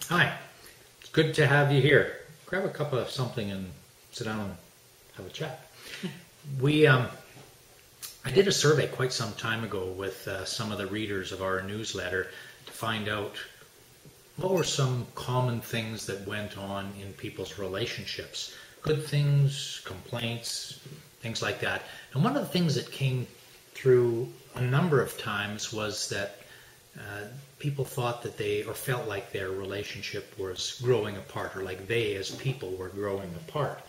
Hi, it's good to have you here. Grab a cup of something and sit down and have a chat. We, I did a survey quite some time ago with some of the readers of our newsletter to find out what were some common things that went on in people's relationships. Good things, complaints, things like that. And one of the things that came through a number of times was that people thought that they, or felt like their relationship was growing apart, or like they as people were growing apart.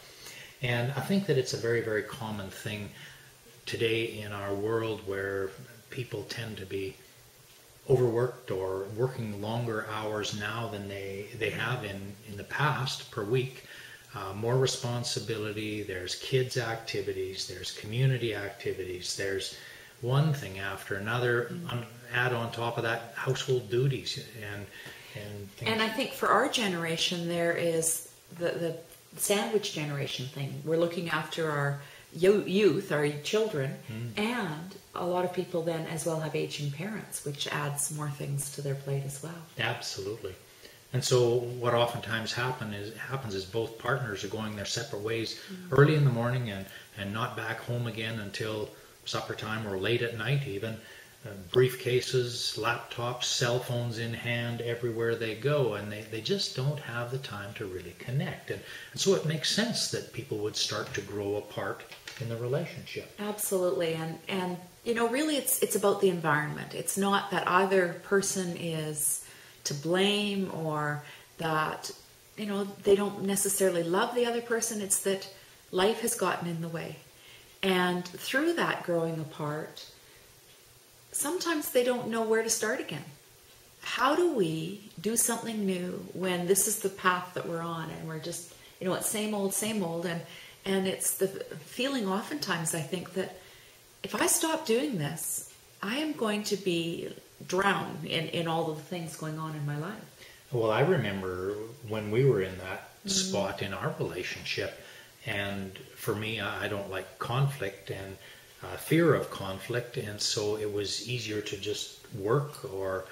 And I think that it's a very, very common thing today in our world where people tend to be overworked or working longer hours now than they have in the past per week. More responsibility, there's kids activities, there's community activities, there's one thing after another, add on top of that household duties and things. And I think for our generation there is the sandwich generation thing. We're looking after our youth, our children, and a lot of people then as well have aging parents, which adds more things to their plate as well. Absolutely. And so what oftentimes happens is both partners are going their separate ways early in the morning and not back home again until supper time or late at night even. Briefcases, laptops, cell phones in hand everywhere they go, and they just don't have the time to really connect. And so it makes sense that people would start to grow apart in the relationship. Absolutely. And you know, really it's about the environment. It's not that either person is to blame or that, you know, they don't necessarily love the other person. It's that life has gotten in the way. And through that growing apart, sometimes they don't know where to start again. How do we do something new when this is the path that we're on and we're just, you know, it's same old, and it's the feeling oftentimes, I think, that if I stop doing this, I am going to be drowned in all of the things going on in my life. Well, I remember when we were in that spot in our relationship, and for me, I don't like conflict and fear of conflict, and so it was easier to just work or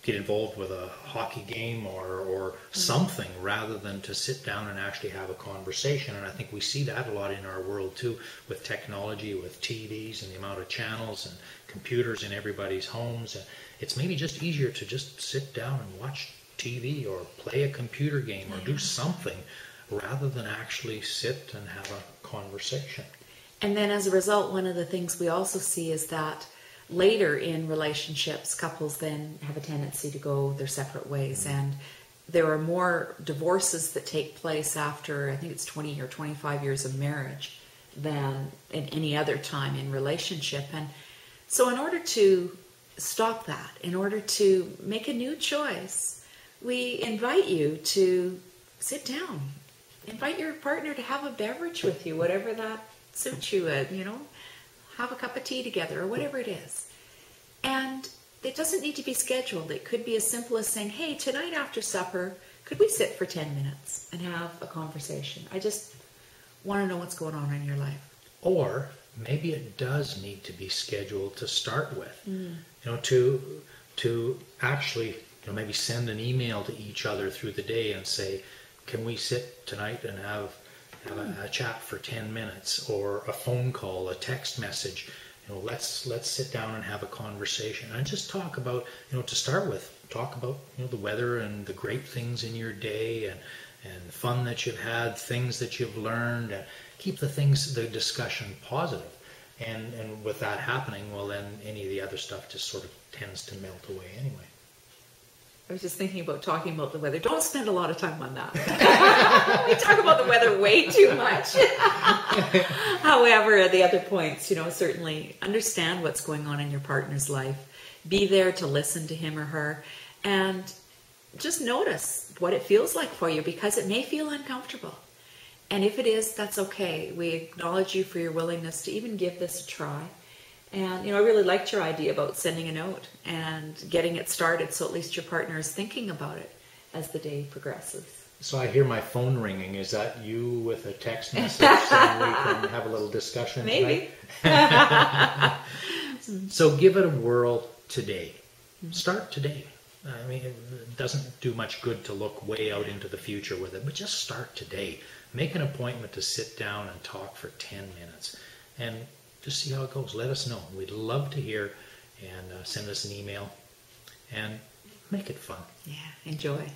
get involved with a hockey game or something rather than to sit down and actually have a conversation. And I think we see that a lot in our world too, with technology, with TVs and the amount of channels and computers in everybody's homes. And it's maybe just easier to just sit down and watch TV or play a computer game or do something rather than actually sit and have a conversation. And then as a result, one of the things we also see is that later in relationships, couples then have a tendency to go their separate ways. And there are more divorces that take place after, I think it's 20 or 25 years of marriage than in any other time in relationship. And so in order to stop that, in order to make a new choice, we invite you to sit down. Invite your partner to have a beverage with you, whatever that suits you, you know, have a cup of tea together or whatever it is. And it doesn't need to be scheduled. It could be as simple as saying, hey, tonight after supper, could we sit for 10 minutes and have a conversation? I just want to know what's going on in your life. Or maybe it does need to be scheduled to start with. You know, to actually, you know, maybe send an email to each other through the day and say, can we sit tonight and have a chat for 10 minutes, or a phone call, a text message. You know, let's sit down and have a conversation and just talk about, you know, to start with, talk about, you know, the weather and the great things in your day and fun that you've had, things that you've learned, and keep the discussion positive. And with that happening, well, then any of the other stuff just sort of tends to melt away anyway. I was just thinking about talking about the weather. Don't spend a lot of time on that. We talk about the weather way too much. However, the other points, you know, certainly understand what's going on in your partner's life. Be there to listen to him or her. And just notice what it feels like for you, because it may feel uncomfortable. And if it is, that's okay. We acknowledge you for your willingness to even give this a try. And, you know, I really liked your idea about sending a note and getting it started so at least your partner is thinking about it as the day progresses. So I hear my phone ringing. Is that you with a text message saying we can have a little discussion Maybe. tonight? So give it a whirl today. Start today. I mean, it doesn't do much good to look way out into the future with it, but just start today. Make an appointment to sit down and talk for 10 minutes and just see how it goes. Let us know. We'd love to hear, and send us an email and make it fun. Yeah, enjoy.